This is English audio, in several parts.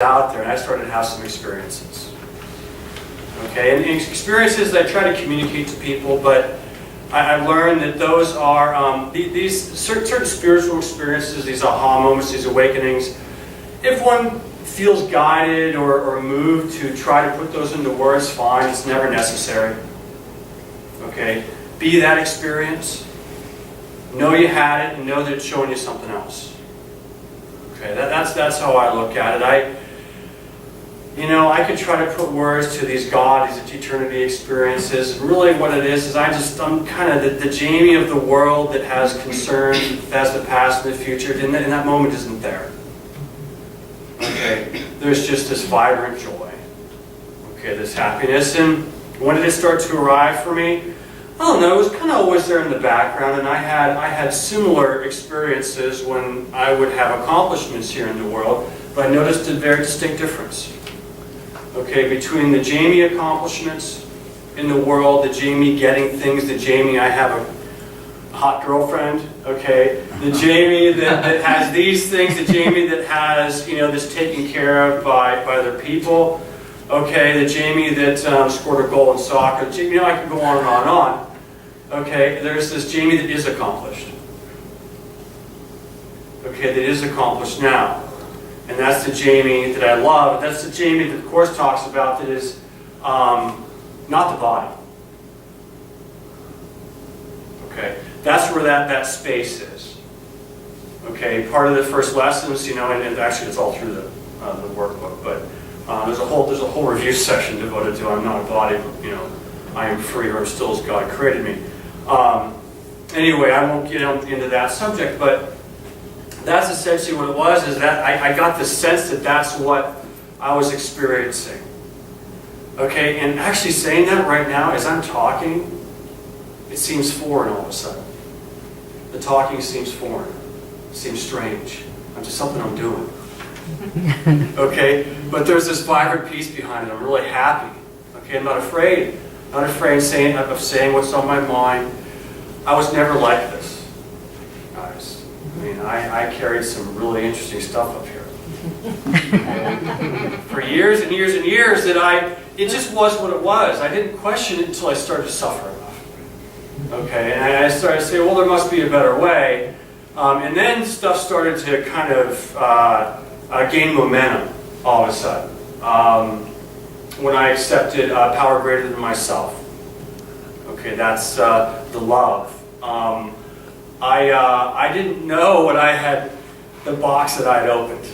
out there and I started to have some experiences. Okay, and experiences that I try to communicate to people, but I've learned that those are these certain spiritual experiences, these aha moments, these awakenings. If one feels guided or moved to try to put those into words, fine. It's never necessary. Okay, be that experience. Know you had it and know that it's showing you something else. Okay, that's how I look at it. I could try to put words to these God, these eternity experiences. Really what it is I'm kind of the Jamie of the world that has concern, that has the past and the future, and that moment isn't there. Okay, there's just this vibrant joy. Okay, this happiness. And when did it start to arrive for me? I don't know, it was kind of always there in the background, and I had similar experiences when I would have accomplishments here in the world, but I noticed a very distinct difference. Okay, between the Jamie accomplishments in the world, the Jamie getting things, the Jamie I have a hot girlfriend, okay, the Jamie that has these things, the Jamie that has, this taken care of by their people, okay, the Jamie that scored a goal in soccer, I could go on and on and on. Okay, there's this Jamie that is accomplished. Okay, that is accomplished now. And that's the Jamie that I love. That's the Jamie that the Course talks about that is not the body. Okay, that's where that space is. Okay, part of the first lessons, and actually it's all through the workbook, but there's a whole review section devoted to I'm not a body, but I am free, or I'm still as God created me. Anyway, I won't get into that subject, but that's essentially what it was, is that I got the sense that that's what I was experiencing. Okay, and actually saying that right now, as I'm talking, it seems foreign all of a sudden. The talking seems foreign. It seems strange. It's just something I'm doing. Okay, but there's this vibrant peace behind it. I'm really happy. Okay, I'm not afraid. Not afraid of saying what's on my mind. I was never like this, guys. I carried some really interesting stuff up here. For years and years and years it just was what it was. I didn't question it until I started to suffer enough. Okay, and I started to say, well, there must be a better way. And then stuff started to kind of gain momentum all of a sudden. When I accepted power greater than myself. Okay, that's the love. I didn't know what I had, the box that I had opened,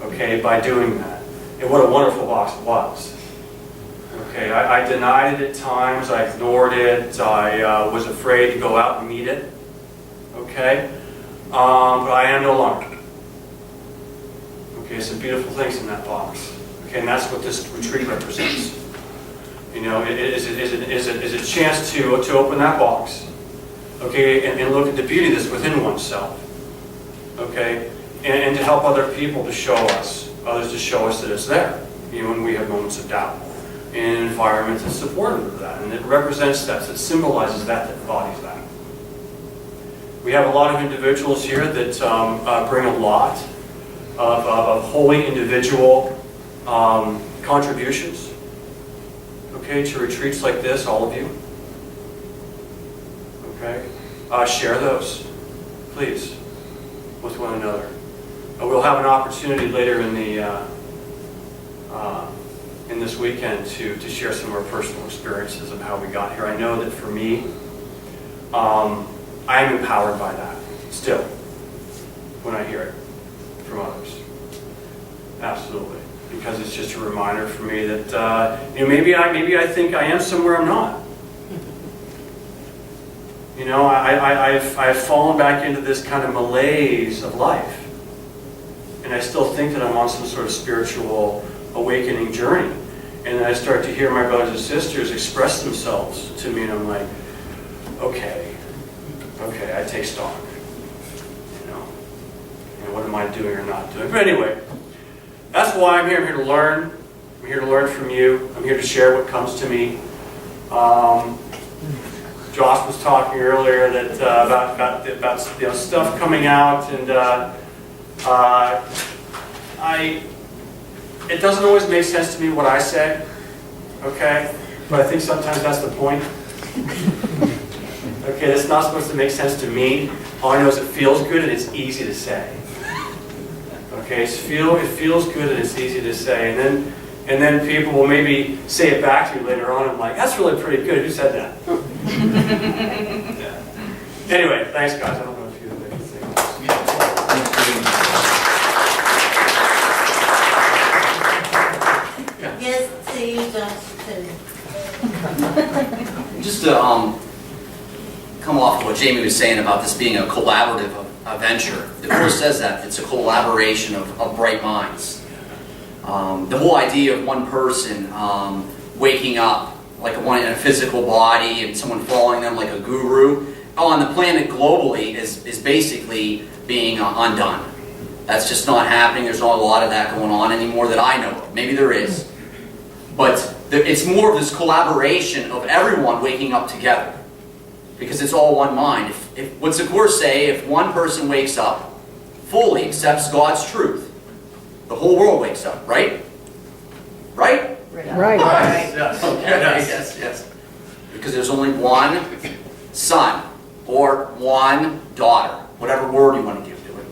okay, by doing that. And what a wonderful box it was. Okay, I denied it at times, I ignored it, I was afraid to go out and meet it. Okay, but I am no longer. Okay, some beautiful things in that box. Okay, and that's what this retreat represents. It is a chance to open that box. Okay, and look at the beauty that's within oneself. Okay, and to help other people to show us, others to show us that it's there, when we have moments of doubt. In an environment that's supportive of that, and it represents that, it symbolizes that embodies that. We have a lot of individuals here that bring a lot of holy individual contributions. Okay, to retreats like this, all of you. Okay, share those, please, with one another. We'll have an opportunity later in this weekend to share some of our personal experiences of how we got here. I know that for me, I am empowered by that still when I hear it from others. Absolutely, because it's just a reminder for me that maybe I think I am somewhere I'm not. I've fallen back into this kind of malaise of life, and I still think that I'm on some sort of spiritual awakening journey. And then I start to hear my brothers and sisters express themselves to me, and I'm like, okay, I take stock. What am I doing or not doing? But anyway, that's why I'm here. I'm here to learn. I'm here to learn from you. I'm here to share what comes to me. Josh was talking earlier that about stuff coming out, and it doesn't always make sense to me what I say, okay? But I think sometimes that's the point. Okay, it's not supposed to make sense to me. All I know is it feels good and it's easy to say. Okay, it feels good and it's easy to say. And then people will maybe say it back to you later on. I'm like, that's really pretty good. Who said that? Yeah. Anyway, thanks guys. I don't know if you have anything else. Yes, to you, Justin. Just to come off of what Jamie was saying about this being a collaborative venture. The Course says that it's a collaboration of bright minds. The whole idea of one person waking up like one in a physical body and someone following them like a guru on the planet globally is basically being undone. That's just not happening. There's not a lot of that going on anymore that I know of. Maybe there is. But it's more of this collaboration of everyone waking up together. Because it's all one mind. What's the Course say? If one person wakes up, fully accepts God's truth, the whole world wakes up, right? Right? Right. Yes. Okay. Yes. Because there's only one son or one daughter, whatever word you want to give to it.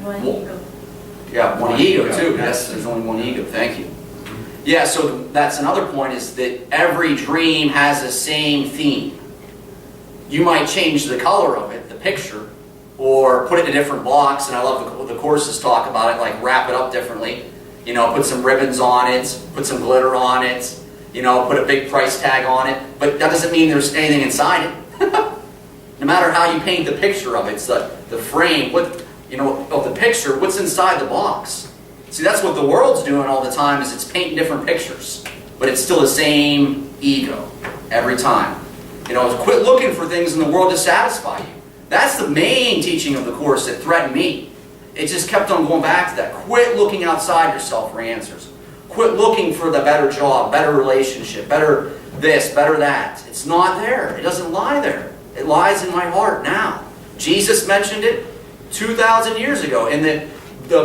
One ego. Yeah, one ego too. Yes, there's only one ego. Thank you. Yeah, so that's another point, is that every dream has the same theme. You might change the color of it, the picture, or put it in a different box, and I love the Courses talk about it, like wrap it up differently. You know, put some ribbons on it, put some glitter on it, you know, put a big price tag on it, but that doesn't mean there's anything inside it. No matter how you paint the picture of it, it's the frame, of the picture, what's inside the box. See, that's what the world's doing all the time, is it's painting different pictures, but it's still the same ego every time. You know, quit looking for things in the world to satisfy you. That's the main teaching of the Course that threatened me. It just kept on going back to that. Quit looking outside yourself for answers. Quit looking for the better job, better relationship, better this, better that. It's not there. It doesn't lie there. It lies in my heart now. Jesus mentioned it 2,000 years ago, and the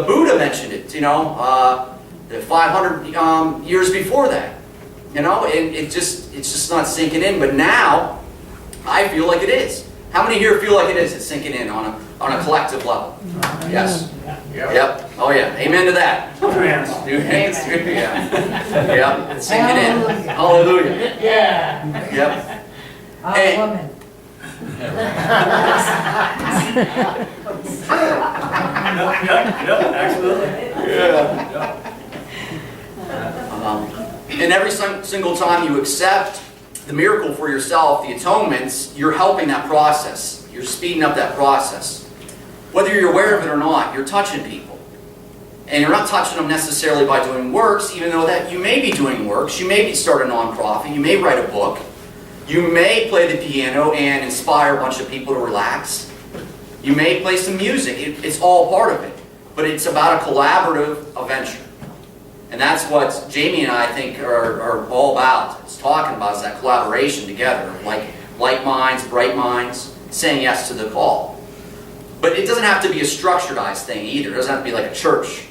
Buddha mentioned it, 500 years before that. You know, it's just not sinking in. But now, I feel like it is. How many here feel like it is? It's sinking in on a collective level. Yes. Yep. Oh yeah. Amen to that. Two hands. Two hands. Yeah. Yep. It's sinking in. Hallelujah. Yeah. Yep. A woman. Yep, absolutely. Yeah. And every single time you accept the miracle for yourself, the atonements, you're helping that process. You're speeding up that process. Whether you're aware of it or not, you're touching people. And you're not touching them necessarily by doing works, even though that you may be doing works. You may start a nonprofit. You may write a book. You may play the piano and inspire a bunch of people to relax. You may play some music. It's all part of it. But it's about a collaborative adventure. And that's what Jamie and I think are all about. It's talking about is that collaboration together, like minds, bright minds, saying yes to the call. But it doesn't have to be a structuredized thing either. It doesn't have to be like a church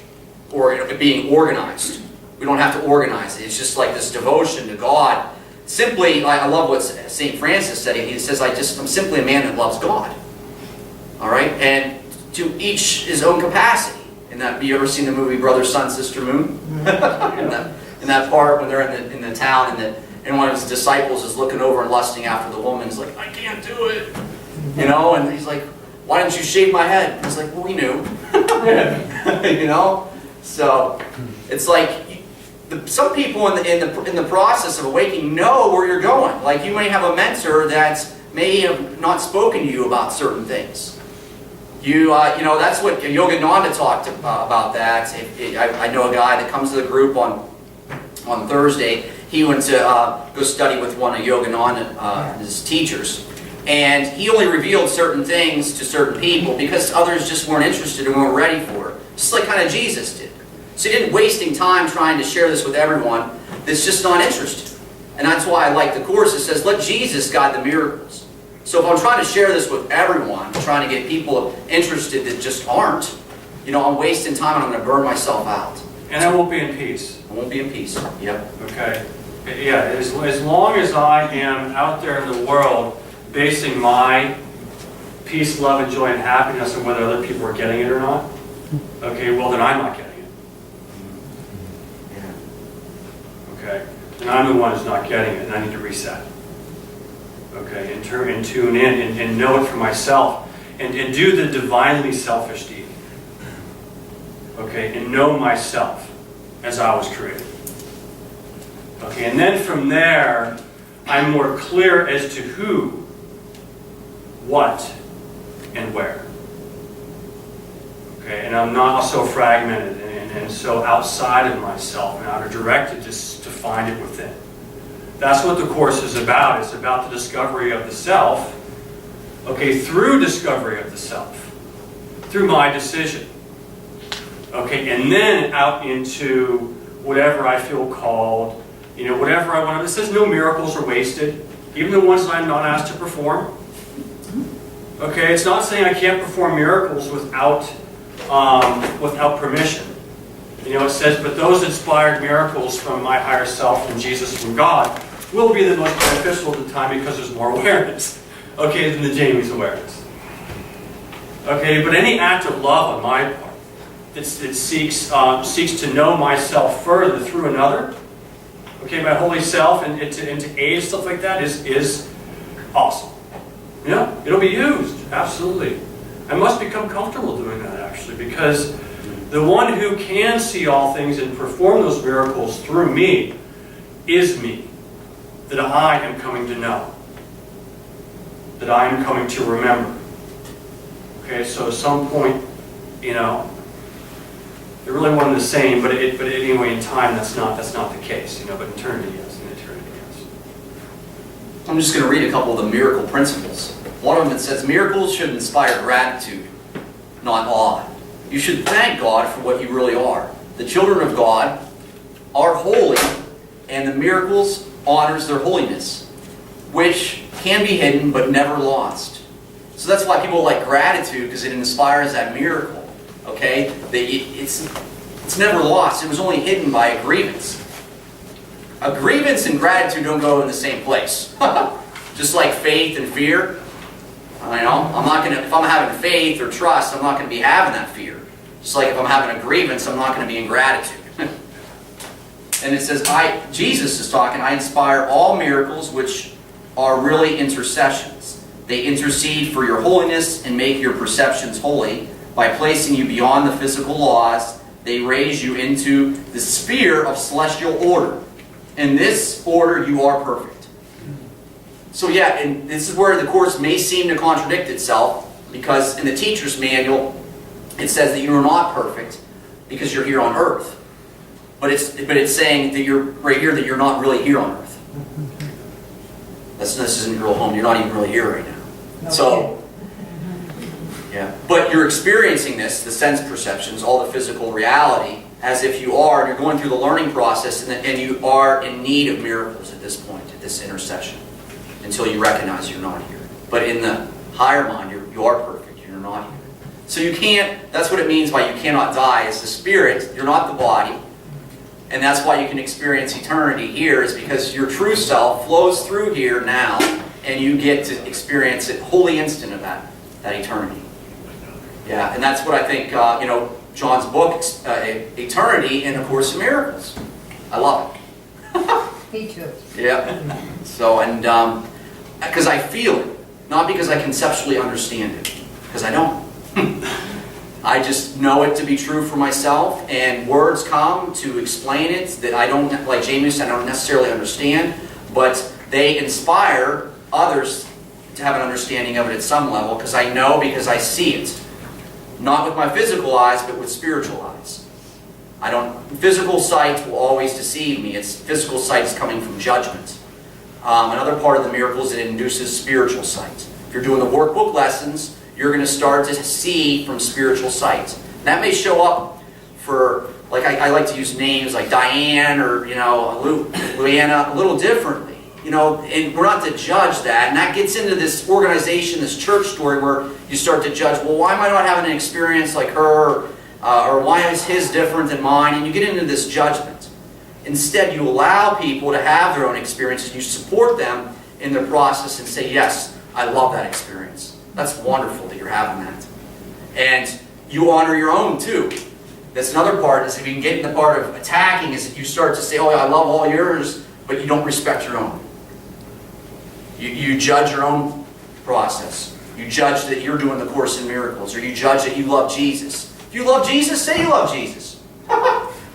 or being organized. We don't have to organize it. It's just like this devotion to God. Simply, I love what St. Francis said. He says, I'm simply a man that loves God. All right? And to each his own capacity. Have you ever seen the movie Brother, Sun, Sister, Moon? in that part when they're in the town and one of his disciples is looking over and lusting after the woman. He's like, I can't do it. And he's like, why didn't you shave my head? And he's like, well, we knew. So it's like some people in the process of awakening know where you're going. Like you may have a mentor that may have not spoken to you about certain things. That's what Yogananda talked about that. I know a guy that comes to the group on Thursday. He went to go study with one of Yogananda's teachers. And he only revealed certain things to certain people because others just weren't interested and weren't ready for it. Just like kind of Jesus did. So he didn't wasting time trying to share this with everyone that's just not interested. And that's why I like the Course. It says, let Jesus guide the miracles. So if I'm trying to share this with everyone, trying to get people interested that just aren't, I'm wasting time and I'm going to burn myself out. And I won't be in peace. I won't be in peace. Yep. Okay? Yeah, as long as I am out there in the world basing my peace, love, and joy, and happiness on whether other people are getting it or not, okay, well then I'm not getting it. Yeah. Okay? And I'm the one who's not getting it, and I need to reset. Okay? And tune in and know it for myself. And do the divinely selfish deed. Okay? And know myself as I was created. Okay? And then from there, I'm more clear as to who, what, and where. Okay? And I'm not so fragmented and so outside of myself now, or directed just to find it within. That's what the Course is about. It's about the discovery of the self. Okay, through discovery of the self, through my decision. Okay, and then out into whatever I feel called, whatever I want. It says no miracles are wasted, even the ones that I'm not asked to perform. Okay, it's not saying I can't perform miracles without permission. It says, but those inspired miracles from my higher self, from Jesus, from God, will be the most beneficial at the time because there's more awareness. Okay, than the Jamie's awareness. Okay, but any act of love on my part that seeks to know myself further through another, okay, my holy self, and to aid stuff like that is awesome. Yeah, it'll be used, absolutely. I must become comfortable doing that, actually, because the one who can see all things and perform those miracles through me is me, that I am coming to know, that I am coming to remember. Okay, so at some point, they're really one and the same, but anyway, in time, that's not the case. But in eternity, yes. In eternity, yes. I'm just going to read a couple of the miracle principles. One of them, it says, miracles should inspire gratitude, not awe. You should thank God for what you really are. The children of God are holy, and the miracles honors their holiness, which can be hidden but never lost. So that's why people like gratitude, because it inspires that miracle. Okay? It's never lost. It was only hidden by a grievance. A grievance and gratitude don't go in the same place. Just like faith and fear. I'm not going to, if I'm having faith or trust, I'm not going to be having that fear. Just like if I'm having a grievance, I'm not going to be in gratitude. And it says, Jesus is talking, I inspire all miracles which are really intercessions. They intercede for your holiness and make your perceptions holy. By placing you beyond the physical laws, they raise you into the sphere of celestial order. In this order, you are perfect. So yeah, and this is where the Course may seem to contradict itself, because in the teacher's manual, it says that you are not perfect because you're here on earth. But it's saying that you're right here, that you're not really here on earth. This isn't your real home. You're not even really here right now. So, yeah. But you're experiencing this, the sense perceptions, all the physical reality, as if you are, and you're going through the learning process, and you are in need of miracles at this point, at this intercession, until you recognize you're not here. But in the higher mind, you are perfect. You're not here. So you can't, that's what it means by you cannot die. It's the spirit, you're not the body. And that's why you can experience eternity here, is because your true self flows through here now, and you get to experience it wholly instant of that eternity. Yeah, and that's what I think, John's book, Eternity in A Course in Miracles. I love it. Me too. Yeah. So, and because I feel it, not because I conceptually understand it, because I don't. I just know it to be true for myself, and words come to explain it that I don't, like Jamie said, I don't necessarily understand, but they inspire others to have an understanding of it at some level, because I know, because I see it. Not with my physical eyes, but with spiritual eyes. Physical sight will always deceive me. It's physical sight is coming from judgment. Another part of the miracle is it induces spiritual sight. If you're doing the workbook lessons, you're going to start to see from spiritual sight. And that may show up for, like I like to use names like Diane or Luana a little differently. And we're not to judge that. And that gets into this organization, this church story where you start to judge, well, why am I not having an experience like her? or why is his different than mine? And you get into this judgment. Instead, you allow people to have their own experiences. You support them in their process and say, yes, I love that experience. That's wonderful that you're having that. And you honor your own too. That's another part, is if you can get in the part of attacking, is if you start to say, oh, I love all yours, but you don't respect your own. You judge your own process. You judge that you're doing the Course in Miracles, or you judge that you love Jesus. If you love Jesus, say you love Jesus.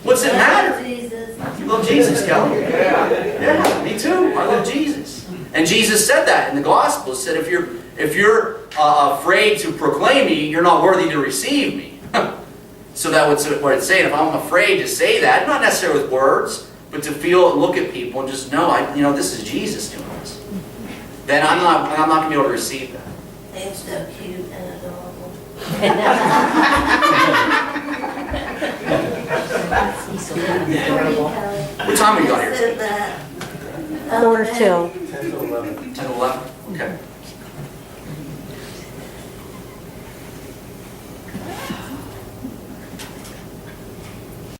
What's it matter? Jesus. You love Jesus, Kelly? Yeah, me too. I love Jesus. And Jesus said that in the Gospel. He said, if you're afraid to proclaim me, you're not worthy to receive me. So that's what it's saying. If I'm afraid to say that, not necessarily with words, but to feel and look at people and just know, this is Jesus doing this, then I'm not going to be able to receive that. They're so cute and adorable. What time we got here? Said that. 4 till. 10 to 11? Okay.